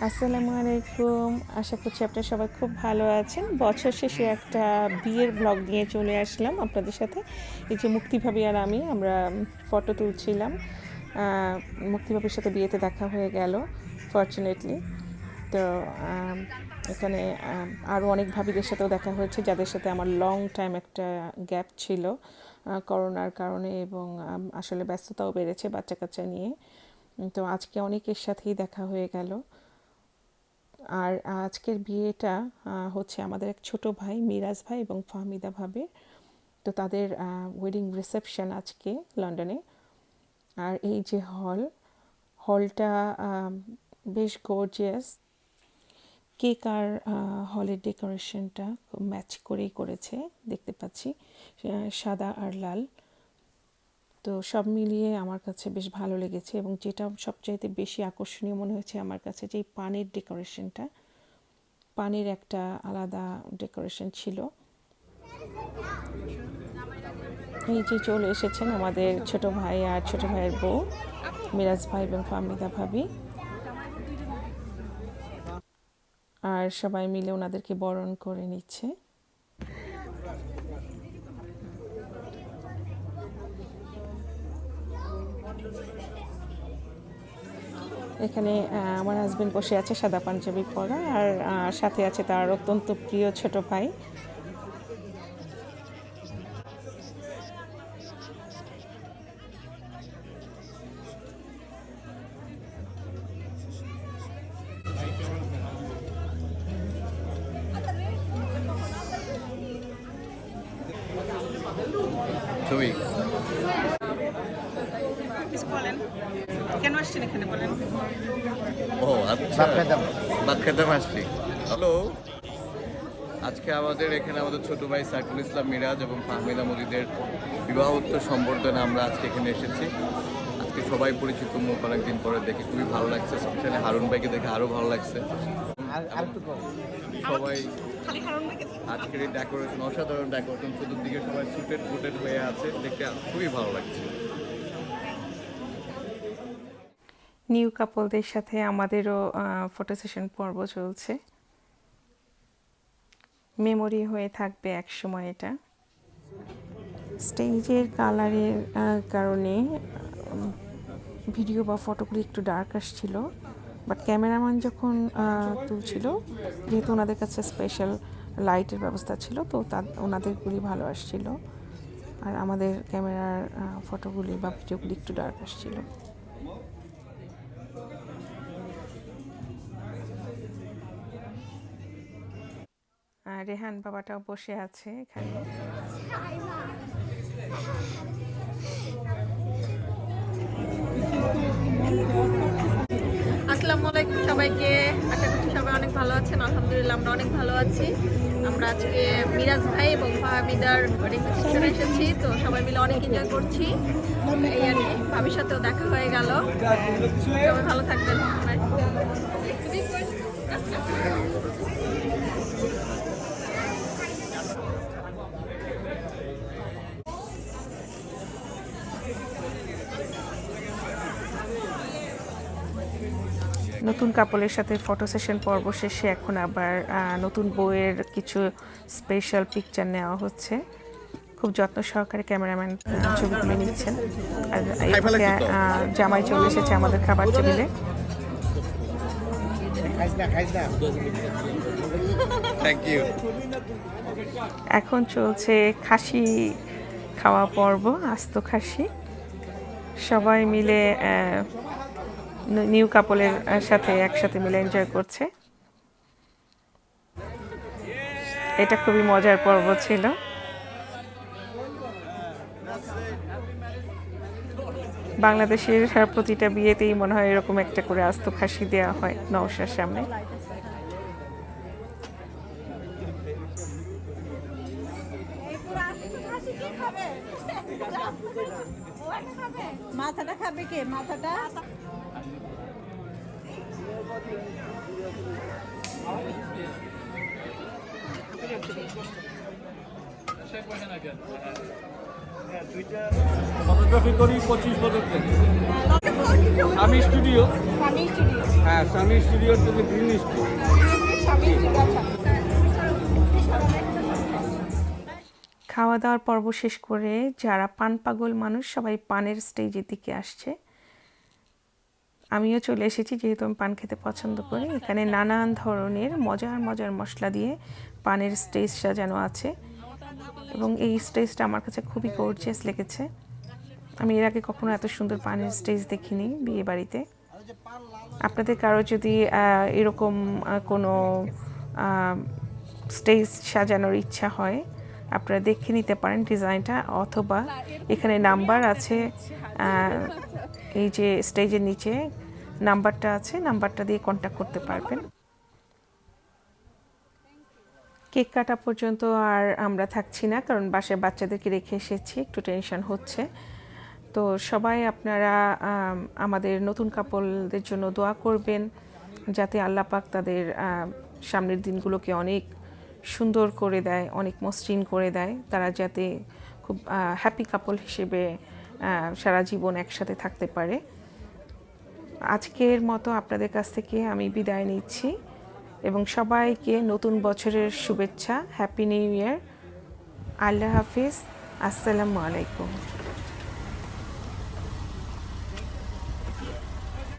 আসসালামু আলাইকুম। আশা করছি আপনারা সবাই খুব ভালো আছেন। বছর শেষে একটা বিয়ের ব্লগ নিয়ে চলে আসলাম আপনাদের সাথে। এই যে মুক্তি ভাবি আর আমরা ফটো তুলছিলাম। মুক্তি ভাবির সাথে বিয়েতে দেখা হয়ে গেল ফরচুনেটলি। তো এখানে আরও অনেক ভাবিদের সাথেও দেখা হয়েছে, যাদের সাথে আমার লং টাইম একটা গ্যাপ ছিল করোনার কারণে, এবং আসলে ব্যস্ততাও বেড়েছে বাচ্চা কাচ্চা নিয়ে। তো আজকে অনেকের সাথেই দেখা হয়ে গেল। আর আজকের বিয়েটা হচ্ছে আমাদের এক ছোট ভাই মিরাজ ভাই এবং ফাহমিদা ভাবির। তো তাদের ওয়েডিং রিসেপশন আজকে লন্ডনে। আর এই যে হলটা বেশ গর্জিয়াস। কেক আর হলের ডেকোরেশনটা ম্যাচ করেই করেছে, দেখতে পাচ্ছি সাদা আর লাল। তো সব মিলিয়ে আমার কাছে বেশ ভালো লেগেছে, এবং যেটা সবচাইতে বেশি আকর্ষণীয় মনে হয়েছে আমার কাছে, যে পানের ডেকোরেশনটা, পানির একটা আলাদা ডেকোরেশন ছিল। এই যে চলে এসেছেন আমাদের ছোট ভাই আর ছোট ভাইয়ের বউ মিরাজ ভাই এবং ফাহমিদা ভাবি, আর সবাই মিলে ওনাদেরকে বরণ করে নিচ্ছে। এখানে আমার হাজবেন্ড বসে আছে সাদা পাঞ্জাবি পরা, আর সাথে আছে তার অত্যন্ত প্রিয় ছোট ভাই। ছবি কেন আসছেন এখানে বলেন? ও আচ্ছা, ভাত খেতাম আসছি। হ্যালো, আজকে আমাদের এখানে আমাদের ছোট ভাই সাইফুল ইসলাম মিরাজ এবং ফাহমিদা মজিদের বিবাহোত্তর সম্বর্ধনা আমরা আজকে এখানে এসেছি। আজকে সবাই পরিচিত মুখ, অনেকদিন পরে দেখে খুবই ভালো লাগছে। স্পেশালি হারুন ভাইকে দেখে আরও ভালো লাগছে। সবাই আজকের এই ডেকোরেশন, অসাধারণ ডেকোরেশন, চতুর্দিকে সবাই সুটেড ফুটেড হয়ে আছে, দেখে খুবই ভালো লাগছে। নিউ কাপলদের সাথে আমাদেরও ফটো সেশন পর্ব চলছে। মেমোরি হয়ে থাকবে এক সময় এটা। স্টেজের কালারের কারণে ভিডিও বা ফটোগুলি একটু ডার্ক আসছিল, বাট ক্যামেরাম্যান যখন তুলছিল, যেহেতু ওনাদের কাছে স্পেশাল লাইটের ব্যবস্থা ছিল, তো ওনাদেরগুলি ভালো আসছিল, আর আমাদের ক্যামেরার ফটোগুলি বা ভিডিওগুলি একটু ডার্ক আসছিল। রেহান বাবাটাও বসে আছে এখানে। আসসালামু আলাইকুম সবাইকে। আশা করছি সবাই অনেক ভালো আছেন। আলহামদুলিল্লাহ আমরা অনেক ভালো আছি। আমরা আজকে মিরাজ ভাই এবং ফাহমিদার ওয়েডিং রিসেপশনে এসেছি, তো সবাই মিলে অনেক এনজয় করছি। এই আর কি, ভাবির সাথেও দেখা হয়ে গেল। সবাই ভালো থাকবেন। নতুন কাপলের সাথে ফটো সেশন পর্ব শেষে এখন আবার নতুন বউয়ের কিছু স্পেশাল পিকচার নেওয়া হচ্ছে। খুব যত্ন সহকারে ক্যামেরাম্যান ছবি তুলে নিচ্ছেন। আর এদিকে জামাই চলে এসেছে আমাদের খাবার টেবিলে। এখন চলছে খাসি খাওয়া পর্ব, আস্ত খাসি। সবাই মিলে নিউ কাপলের সাথে একসাথে মিলে এনজয় করছে। এটা খুবই মজার পর্ব ছিল। বাংলাদেশের প্রতিটা বিয়েতেই মনে হয় এরকম একটা করে আস্ত খাসি দেওয়া হয় নওশার সামনে। মাথাটা খাবে কে? মাথাটা ফটোগ্রাফি করি 25 বছর থেকে। স্বামী স্টুডিও, হ্যাঁ স্বামী স্টুডিওর থেকে গ্রিন স্টুডিও। খাওয়া দাওয়ার পর্ব শেষ করে যারা পান পাগল মানুষ সবাই পানের স্টেজের দিকে আসছে। আমিও চলে এসেছি, যেহেতু আমি পান খেতে পছন্দ করি। এখানে নানান ধরনের মজার মজার মশলা দিয়ে পানের স্টেজ সাজানো আছে এবং এই স্টেজটা আমার কাছে খুবই গর্জিয়াস লেগেছে। আমি এর আগে কখনো এত সুন্দর পানের স্টেজ দেখিনি বিয়ে বাড়িতে। আপনাদের কারো যদি এরকম কোনো স্টেজ সাজানোর ইচ্ছা হয়, আপনারা দেখে নিতে পারেন ডিজাইনটা, অথবা এখানে নাম্বার আছে, এই যে স্টেজের নিচে নাম্বারটা আছে, নাম্বারটা দিয়ে কন্ট্যাক্ট করতে পারবেন। কেক কাটা পর্যন্ত আর আমরা থাকছি না, কারণ বাসায় বাচ্চাদেরকে রেখে এসেছি, একটু টেনশন হচ্ছে। তো সবাই আপনারা আমাদের নতুন কাপলদের জন্য দোয়া করবেন, যাতে আল্লাহ পাক তাদের সামনের দিনগুলোকে অনেক সুন্দর করে দেয়, অনেক মসৃণ করে দেয়। তারা যাতে খুব হ্যাপি কাপল হিসেবে সারা জীবন একসাথে থাকতে পারে। আজকের মতো আপনাদের কাছ থেকে আমি বিদায় নিচ্ছি এবং সবাইকে নতুন বছরের শুভেচ্ছা, হ্যাপি নিউ ইয়ার। আল্লাহ হাফিজ, আসসালামু আলাইকুম।